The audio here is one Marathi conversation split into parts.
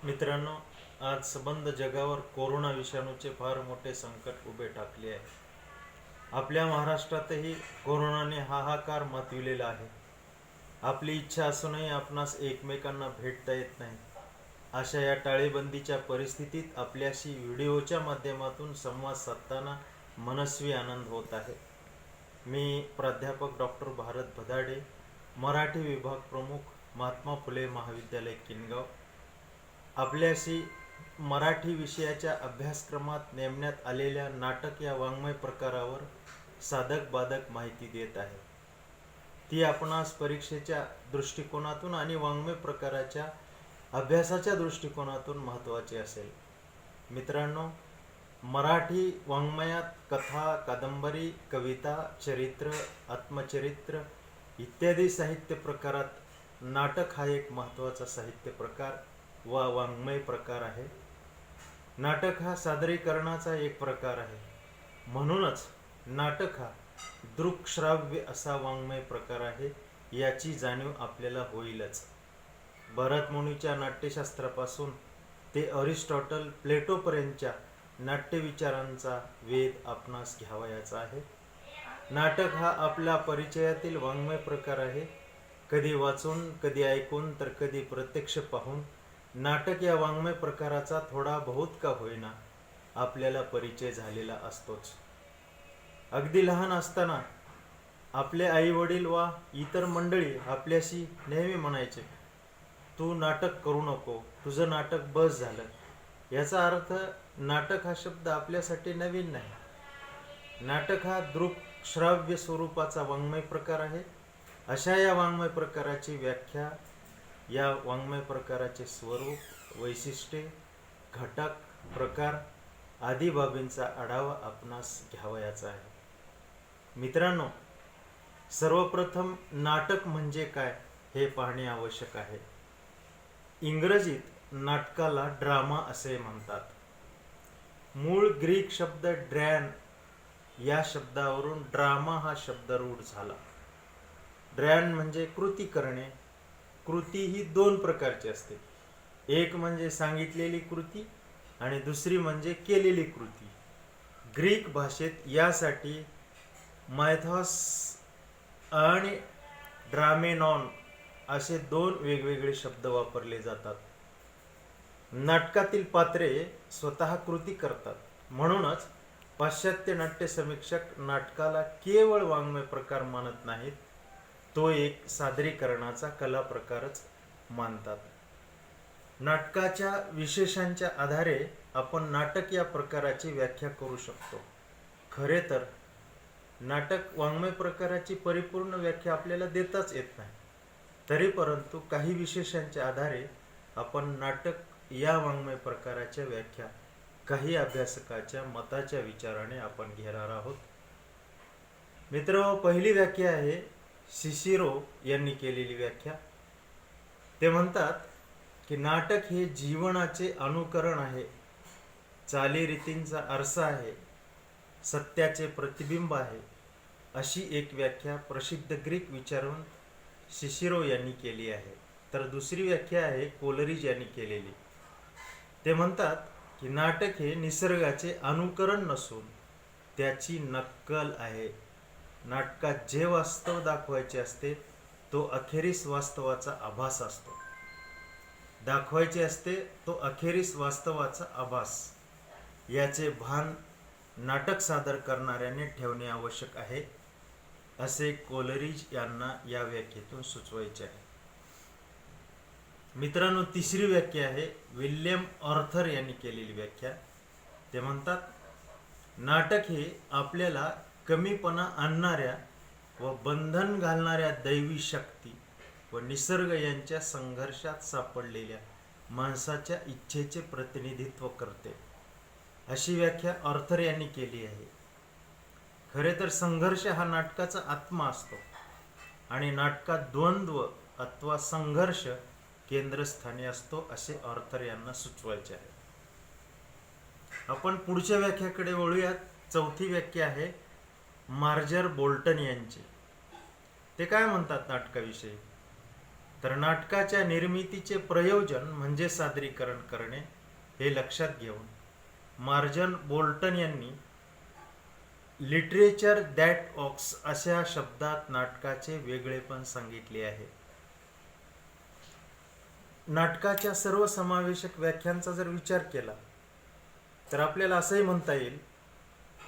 मित्रांनो, आज संबंध जगावर कोरोना विषाणूचे फार मोठे संकट उभे ठाकले आहे. आपल्या महाराष्ट्रातही कोरोनाने हाहाकार माजविलेला आहे. आपली इच्छा असूनही आपणास एकमेकांना भेटता येत नाही. अशा या टाळेबंदीच्या परिस्थितीत आपल्याशी व्हिडिओच्या माध्यमातून संवाद साधताना मनस्वी आनंद होत आहे. मी प्राध्यापक डॉक्टर भारत भदाडे, मराठी विभाग प्रमुख, महात्मा फुले महाविद्यालय किनगाव, आपल्याशी मराठी विषयाच्या अभ्यासक्रमात नेमण्यात आलेल्या नाटक या वाङ्मय प्रकारावर साधक बाधक माहिती देत आहे. ती आपणास परीक्षेच्या दृष्टिकोनातून आणि वाङ्मय प्रकाराच्या अभ्यासाच्या दृष्टिकोनातून महत्त्वाची असेल. मित्रांनो, मराठी वाङ्मयात कथा, कादंबरी, कविता, चरित्र, आत्मचरित्र इत्यादी साहित्य प्रकारात नाटक हा एक महत्त्वाचा साहित्य प्रकार व वाङ्मय प्रकार आहे. नाटक हा सादरीकरणाचा एक प्रकार आहे. म्हणूनच नाटक हा दृक्श्राव्य असा वाङ्मय प्रकार आहे, याची जाणीव आपल्याला होईलच. भरतमुनीच्या नाट्यशास्त्रापासून ते अरिस्टॉटल, प्लेटोपर्यंतच्या नाट्यविचारांचा वेध आपणास घ्यावयाचा आहे. नाटक हा आपला परिचयातील वाङ्मय प्रकार आहे. कधी वाचून, कधी ऐकून, तर कधी प्रत्यक्ष पाहून नाटक या वाङ्मय प्रकाराचा थोडा बहुत का होईना आपल्याला परिचय झालेला असतोच. अगदी लहान असताना आपले आई वडील वा इतर मंडळी आपल्याशी नेहमी म्हणायचे, तू नाटक करू नको, तुझं नाटक बस झालं. याचा अर्थ नाटक हा शब्द आपल्यासाठी नवीन नाही. नाटक हा दृक्श्राव्य स्वरूपाचा वाङ्मय प्रकार आहे. अशा या वाङ्मय प्रकाराची व्याख्या, या वाङ्मय प्रकाराचे स्वरूप, वैशिष्ट्ये, घटक, प्रकार आदी बाबींचा आढावा आपणास घ्यावयाचा आहे. मित्रांनो, सर्वप्रथम नाटक म्हणजे काय हे पाहणे आवश्यक आहे. इंग्रजीत नाटकाला ड्रामा असे म्हणतात. मूळ ग्रीक शब्द ड्रॅन या शब्दावरून ड्रामा हा शब्द रूढ झाला. ड्रॅन म्हणजे कृती करणे. कृती ही दोन प्रकारची असते. एक म्हणजे सांगितलेली कृती आणि दुसरी म्हणजे केलेली कृती. ग्रीक भाषेत यासाठी मायथॉस आणि ड्रामेनॉन असे दोन वेगवेगळे शब्द वापरले जातात. नाटकातील पात्रे स्वतः कृती करतात. म्हणूनच पाश्चात्य नाट्य समीक्षक नाटकाला केवळ वाङ्मय प्रकार मानत नाहीत, तो एक सादरीकरणाचा कला प्रकारच मानतात. नाटकाच्या विशेषांच्या आधारे आपण नाटक या प्रकाराची व्याख्या करू शकतो. खरे तर नाटक वाङ्मय प्रकाराची परिपूर्ण व्याख्या आपल्याला देताच येत नाही. तरी परंतु काही विशेषांच्या आधारे आपण नाटक या वाङ्मय प्रकाराच्या व्याख्या काही अभ्यासकाच्या मताच्या विचाराने आपण घेणार आहोत. मित्र, पहिली व्याख्या आहे सिसिरो यांनी केलेली व्याख्या. ते म्हणतात की नाटक हे जीवनाचे अनुकरण आहे, चालीरीतींचा आरसा आहे, सत्याचे प्रतिबिंब आहे. अशी एक व्याख्या प्रसिद्ध ग्रीक विचारवंत सिसिरो यांनी केली आहे. तर दुसरी व्याख्या आहे कोलरिज यांनी केलेली. ते म्हणतात की नाटक हे निसर्गाचे अनुकरण नसून त्याची नक्कल आहे. नाटकात जे वास्तव दाखवायचे असते तो अखेरीस वास्तवाचा आभास असतो. दाखवायचे असते तो अखेरीस वास्तवाचा आभास. याचे भान नाटक सादर करणाऱ्याने ठेवणे आवश्यक आहे, असे कोलरिज यांना या व्याख्येतून सुचवायचे आहे. मित्रांनो, तिसरी व्याख्या आहे विल्यम ऑर्थर यांनी केलेली व्याख्या. ते म्हणतात नाटक हे आपल्याला कमीपणा आणणाऱ्या व बंधन घालणाऱ्या दैवी शक्ती व निसर्ग यांच्या संघर्षात सापडलेल्या माणसाच्या इच्छेचे प्रतिनिधित्व करते. अशी व्याख्या ऑर्थर यांनी केली आहे. खरे तर संघर्ष हा नाटकाचा आत्मा असतो आणि नाटकात द्वंद्व अथवा संघर्ष केंद्रस्थानी असतो, असे ऑर्थर यांना सुचवायचे आहे. आपण पुढच्या व्याख्याकडे वळूयात. चौथी व्याख्या आहे मार्जर बोल्टन यांची. ते काय म्हणतात नाटकाविषयी? तर नाटकाच्या निर्मितीचे प्रयोजन म्हणजे सादरीकरण करणे हे लक्षात घेऊन मार्जन बोल्टन यांनी लिटरेचर दॅट ऑक्स अशा शब्दात नाटकाचे वेगळेपण सांगितले आहे. नाटकाच्या सर्व समावेशक व्याख्यांचा जर विचार केला तर आपल्याला असंही म्हणता येईल,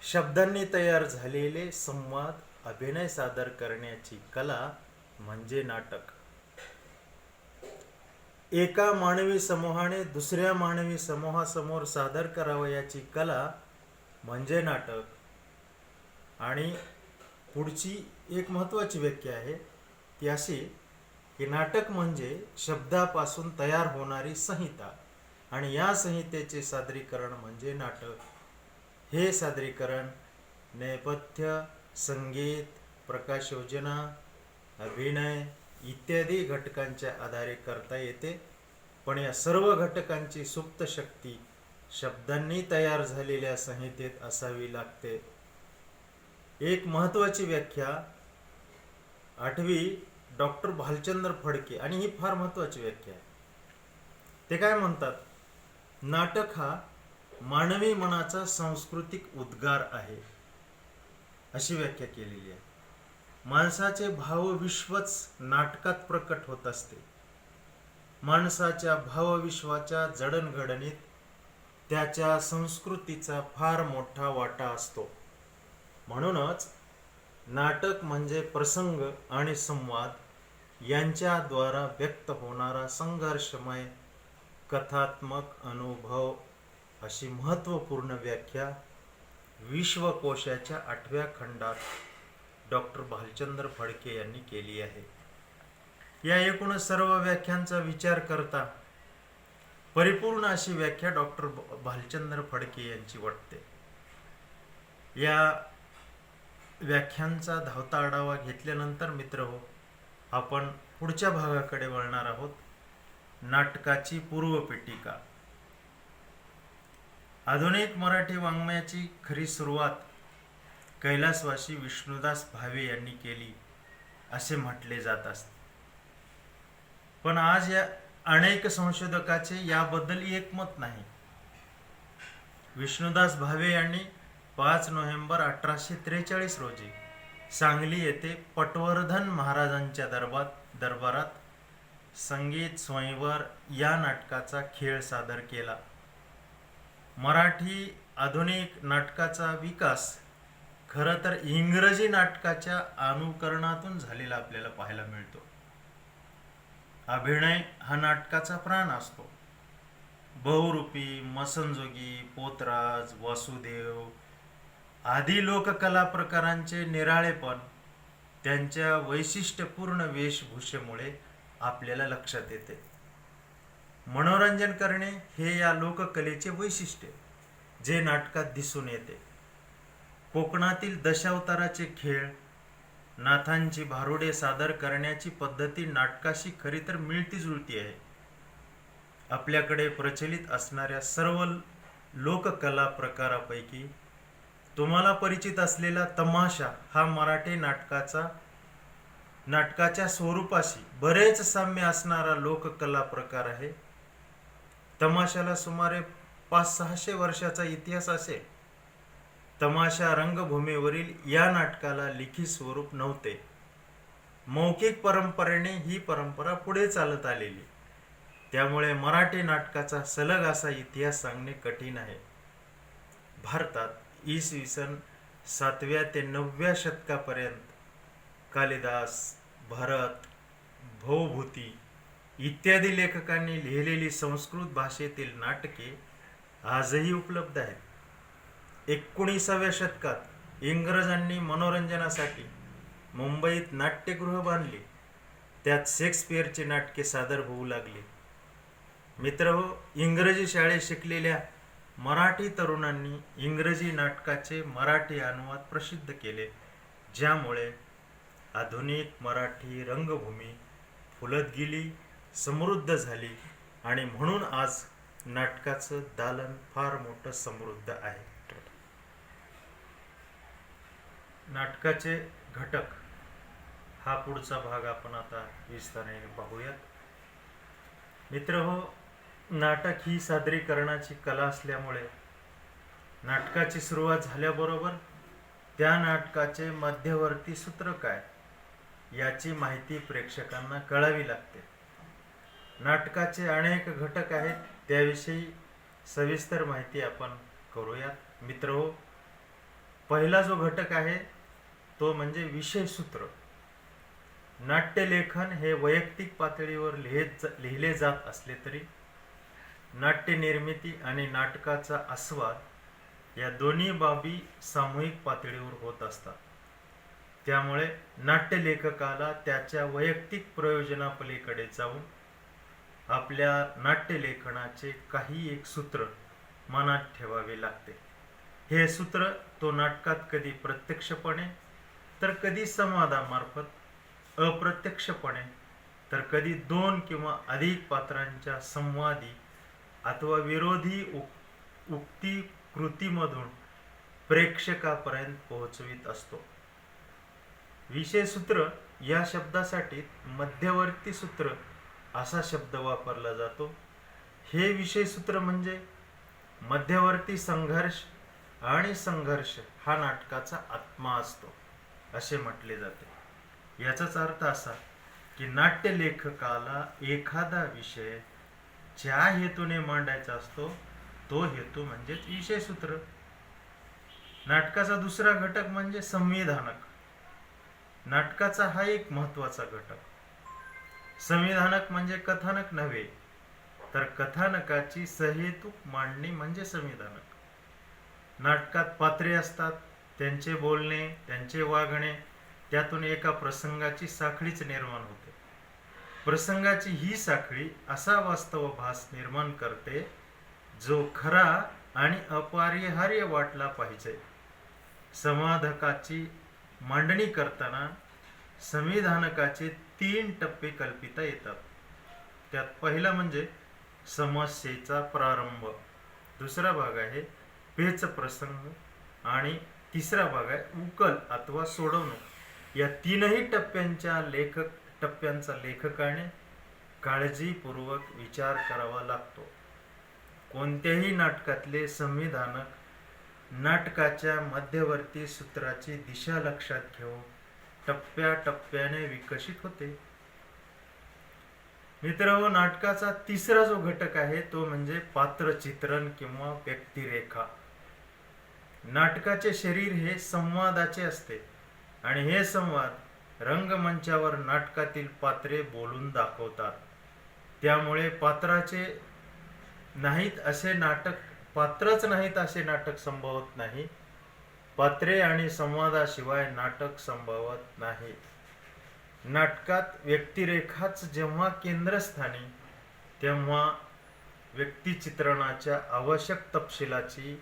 शब्दांनी तयार झालेले संवाद अभिनय सादर करण्याची कला म्हणजे नाटक. एका मानवी समूहाने दुसऱ्या मानवी समूहासमोर सादर करावयाची कला म्हणजे नाटक. आणि पुढची एक महत्त्वाची व्याख्या आहे ती अशी की नाटक म्हणजे शब्दापासून तयार होणारी संहिता आणि या संहितेचे सादरीकरण म्हणजे नाटक. हे सादरीकरण नेपथ्य, संगीत, प्रकाशयोजना, अभिनय इत्यादी घटकांच्या आधारे करता येते, पण या सर्व घटकांची सुप्त शक्ती शब्दांनी तयार झालेल्या संहितेत असावी लागते. एक महत्त्वाची व्याख्या 8वी डॉक्टर भालचंद्र फडके, आणि ही फार महत्त्वाची व्याख्या आहे. ते काय म्हणतात, नाटक हा मानवी मनाचा सांस्कृतिक उद्गार आहे, अशी व्याख्या केलेली आहे. माणसाचे भावविश्वच नाटकात प्रकट होत असते. माणसाच्या भावविश्वाच्या जडणघडणीत त्याच्या संस्कृतीचा फार मोठा वाटा असतो. म्हणूनच नाटक म्हणजे प्रसंग आणि संवाद यांच्याद्वारा व्यक्त होणारा संघर्षमय कथात्मक अनुभव, अशी महत्त्वपूर्ण व्याख्या विश्वकोशाच्या 8व्या खंडात डॉक्टर भालचंद्र फडके यांनी केली आहे. या एकूण सर्व व्याख्यांचा विचार करता परिपूर्ण अशी व्याख्या डॉक्टर भालचंद्र फडके यांची वाटते. या व्याख्यांचा धावता आढावा घेतल्यानंतर मित्रहो, आपण पुढच्या भागाकडे वळणार आहोत. नाटकाची पूर्वपीठिका. आधुनिक मराठी वाङ्मयाची खरी सुरुवात कैलासवासी विष्णुदास भावे यांनी केली असे म्हटले जात असते. पण आज या अनेक संशोधकाचे याबद्दल एकमत नाही. विष्णुदास भावे यांनी 5 नोव्हेंबर 1843 रोजी सांगली येथे पटवर्धन महाराजांच्या दरबारात संगीत स्वयंवर या नाटकाचा खेळ सादर केला. मराठी आधुनिक नाटकाचा विकास खरं तर इंग्रजी नाटकाच्या अनुकरणातून झालेला आपल्याला पाहायला मिळतो. अभिनय हा नाटकाचा प्राण असतो. बहुरूपी, मसंजोगी, पोतराज, वासुदेव आदी लोककला प्रकारांचे निराळेपण त्यांच्या वैशिष्ट्यपूर्ण वेशभूषेमुळे आपल्याला लक्षात येते. मनोरंजन करणे हे या लोककलेचे वैशिष्ट्य जे नाटकात दिसून येते. कोकणातील दशावताराचे खेळ, नाथांची भारुडे सादर करण्याची पद्धती नाटकाशी खरी तर मिळती जुळती आहे. आपल्याकडे प्रचलित असणाऱ्या सर्व लोककला प्रकारापैकी तुम्हाला परिचित असलेला तमाशा हा मराठी नाटकाच्या स्वरूपाशी बरेच साम्य असणारा लोककला प्रकार आहे. तमाशाला सुमारे 500-600 वर्षाचा इतिहास असेल. तमाशा रंगभूमीवरील या नाटकाला लिखित स्वरूप नव्हते. मौखिक परंपरेने ही परंपरा पुढे चालत आलेली. त्यामुळे मराठी नाटकाचा सलग असा इतिहास सांगणे कठीण आहे. भारतात इसवी सन 7व्या ते 9व्या शतकापर्यंत कालिदास, भरत, भवभूती इत्यादी लेखकांनी लिहिलेली संस्कृत भाषेतील नाटके आजही उपलब्ध आहेत. 19व्या शतकात इंग्रजांनी मनोरंजनासाठी मुंबईत नाट्यगृह बांधली. त्यात शेक्सपियरची नाटके सादर होऊ लागली. मित्रहो, इंग्रजी शाळेत शिकलेल्या मराठी तरुणांनी इंग्रजी नाटकाचे मराठी अनुवाद प्रसिद्ध केले, ज्यामुळे आधुनिक मराठी रंगभूमी फुलत गेली, समृद्ध झाली आणि म्हणून आज नाटकाचं दालन फार मोठं समृद्ध आहे. नाटकाचे घटक. हा पुढचा भाग आपण आता विस्ताराने पाहूयात. मित्रहो, नाटक ही सादरीकरणाची कला असल्यामुळे नाटकाची सुरुवात झाल्याबरोबर त्या नाटकाचे मध्यवर्ती सूत्र काय याची माहिती प्रेक्षकांना कळावी लागते. नाटकाचे अनेक घटक आहेत, त्याविषयी सविस्तर माहिती आपण करूयात. मित्रहो, पहिला जो घटक आहे तो म्हणजे विषय सूत्र. नाट्यलेखन हे वैयक्तिक पातळीवर लिहिले जात असले तरी नाट्य निर्मिती आणि नाटकाचा आस्वाद या दोन्ही बाबी सामूहिक पातळीवर होत असतात. त्यामुळे नाट्यलेखकाला त्याच्या वैयक्तिक प्रयोजनापलीकडे जाऊन आपल्या नाट्यलेखनाचे काही एक सूत्र मनात ठेवावे लागते. हे सूत्र तो नाटकात कधी प्रत्यक्षपणे तर कधी संवादामार्फत, अप्रत्यक्षपणे तर कधी दोन किंवा अधिक पात्रांच्या संवादी अथवा विरोधी उक्ती कृतीमधून प्रेक्षकापर्यंत पोहोचवित असतो. विषय सूत्र या शब्दासाठी मध्यवर्ती सूत्र असा शब्द वापरला जातो. हे विषय सूत्र म्हणजे मध्यवर्ती संघर्ष आणि संघर्ष हा नाटकाचा आत्मा असतो असे म्हटले जाते. याचाच अर्थ असा की नाट्यलेखकाला एखादा विषय ज्या हेतूने मांडायचा असतो तो हेतू म्हणजे विषय सूत्र. नाटकाचा दुसरा घटक म्हणजे संविधानक. नाटकाचा हा एक महत्वाचा घटक. संविधानक म्हणजे कथानक नव्हे, तर कथानकाची सहेतुक मांडणी म्हणजे संविधानक. नाटकात पात्रे असतात, त्यांचे बोलणे, त्यांचे वागणे, त्यातून एका प्रसंगाची साखळीच निर्माण होते. प्रसंगाची ही साखळी असा वास्तव भास निर्माण करते जो खरा आणि अपरिहार्य वाटला पाहिजे. संवादकाची मांडणी करताना संविधानकाचे 3 टप्पे कल्पिता येतात. त्यात पहिला म्हणजे समस्येचा प्रारंभ, दुसरा भाग आहे पेच प्रसंग आणि तिसरा भाग आहे उकल अथवा सोडवणूक. या तीनही टप्प्यांचा लेखकाने काळजीपूर्वक विचार करावा लागतो. कोणत्याही नाटकातले संविधानक नाटकाच्या मध्यवर्ती सूत्राची दिशा लक्षात घेऊन टप्प्याटप्प्याने विकसित होते. मित्रांनो, नाटकाचा तिसरा जो घटक आहे तो म्हणजे पात्रचित्रण किंवा व्यक्तिरेखा. नाटकाचे शरीर हे संवादाचे असते आणि हे संवाद रंगमंचावर नाटकातील पात्रे बोलून दाखवतात. त्यामुळे पात्रच नाहीत असे नाटक संभवत नाही. पात्रे आणि संवादाशिवाय नाटक संभवत नाही. नाटकात व्यक्तिरेखाच जेव्हा केंद्रस्थानी, तेव्हा व्यक्तिचित्रणाच्या आवश्यक तपशिलाची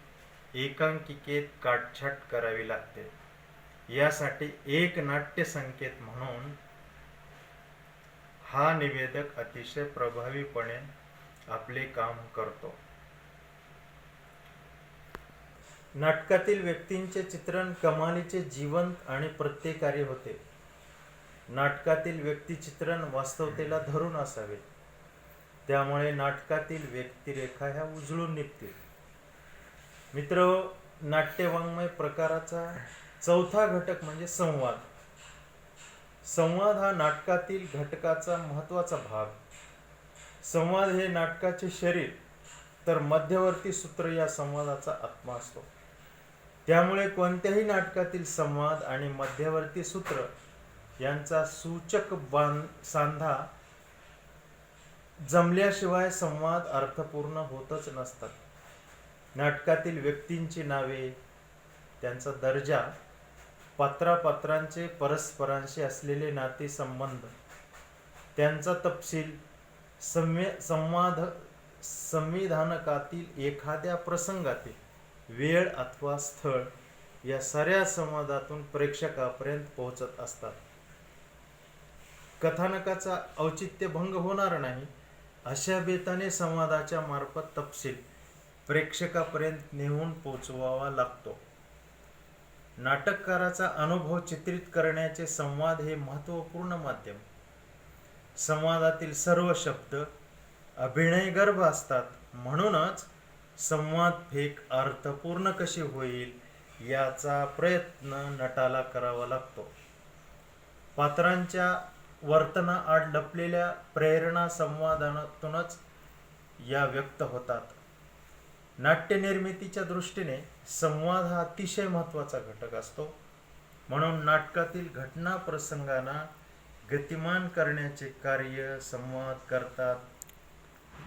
एकांकिकेत काटछाट करावी लागते. यासाठी एक नाट्य संकेत म्हणून हा निवेदक अतिशय प्रभावीपणे आपले काम करतो. नाटकातील व्यक्तींचे चित्रण कमालीचे जिवंत आणि प्रत्येकारी होते. नाटकातील व्यक्तिचित्रण वास्तवतेला धरून असावे. त्यामुळे नाटकातील व्यक्तिरेखा ह्या उजळून निघतील. मित्र, नाट्यवाङ्मय प्रकाराचा चौथा घटक म्हणजे संवाद. संवाद हा नाटकातील घटकाचा महत्वाचा भाग. संवाद हे नाटकाचे शरीर तर मध्यवर्ती सूत्र या संवादाचा आत्मा असतो. त्यामुळे कोणत्याही नाटकातील संवाद आणि मध्यवर्ती सूत्र यांचा सूचक सांधा जमल्याशिवाय संवाद अर्थपूर्ण होतच नसतात. नाटकातील व्यक्तींची नावे, त्यांचा दर्जा, पात्रांचे परस्परांशी असलेले नातेसंबंध, त्यांचा तपशील, संविधानकातील एखाद्या प्रसंगातील वेळ अथवा स्थळ या साऱ्या संवादातून प्रेक्षकापर्यंत पोहोचत असतात. कथानकाचा औचित्यभंग होणार नाही अशा बेताने संवादाच्या मार्फत तपशील प्रेक्षकापर्यंत नेऊन पोचवावा लागतो. नाटककाराचा अनुभव चित्रित करण्याचे संवाद हे महत्त्वपूर्ण माध्यम. संवादातील सर्व शब्द अभिनयगर्भ असतात. म्हणूनच संवाद फेक अर्थपूर्ण कशी होईल याचा प्रयत्न नटाला करावा लागतो. पात्रांच्या वर्तनाआड लपलेल्या प्रेरणा संवादातूनच या व्यक्त होतात. नाट्यनिर्मितीच्या दृष्टीने संवाद हा अतिशय महत्त्वाचा घटक असतो. म्हणून नाटकातील घटना प्रसंगांना गतिमान करण्याचे कार्य संवाद करतात.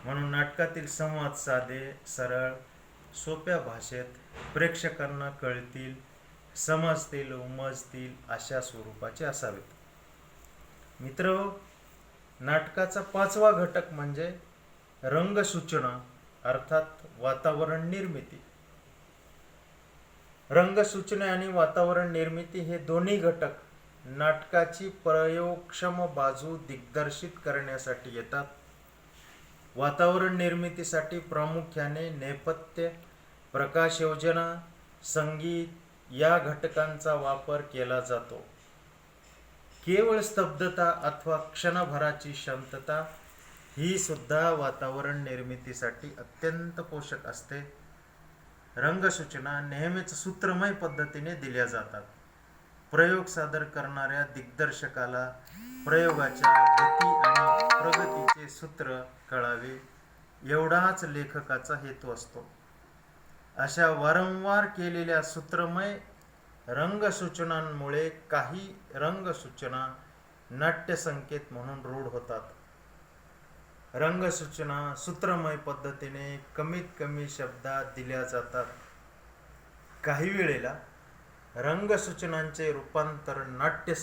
म्हणून नाटकातील संवाद साधे, सरळ, सोप्या भाषेत प्रेक्षकांना कळतील, समजतील, उमजतील अशा स्वरूपाचे असावेत. मित्रहो, नाटकाचा 5वा घटक म्हणजे रंगसूचना अर्थात वातावरण निर्मिती. रंगसूचना आणि वातावरण निर्मिती हे दोन्ही घटक नाटकाची प्रयोगक्षम बाजू दिग्दर्शित करण्यासाठी येतात. वातावरण निर्मितीसाठी प्रामुख्याने नेपथ्य, प्रकाशयोजना, संगीत या घटकांचा वापर केला जातो. केवळ स्तब्धता अथवा क्षणभराची शांतता ही सुद्धा वातावरण निर्मितीसाठी अत्यंत पोषक असते. रंगसूचना नेहमीच सूत्रमय पद्धतीने दिल्या जातात. प्रयोग सादर करणाऱ्या दिग्दर्शकाला प्रयोगाच्या गती आणि प्रगतीचे सूत्र कळावे एवढाच लेखकाचा हेतू असतो. अशा वारंवार केलेल्या सूत्रमय रंगसूचनांमुळे काही रंगसूचना नाट्यसंकेत म्हणून रूढ होतात. रंगसूचना सूत्रमय पद्धतीने कमीत कमी शब्दात दिल्या जातात. काही वेळेला रंगसूचनांचे रूपांतर नाट्य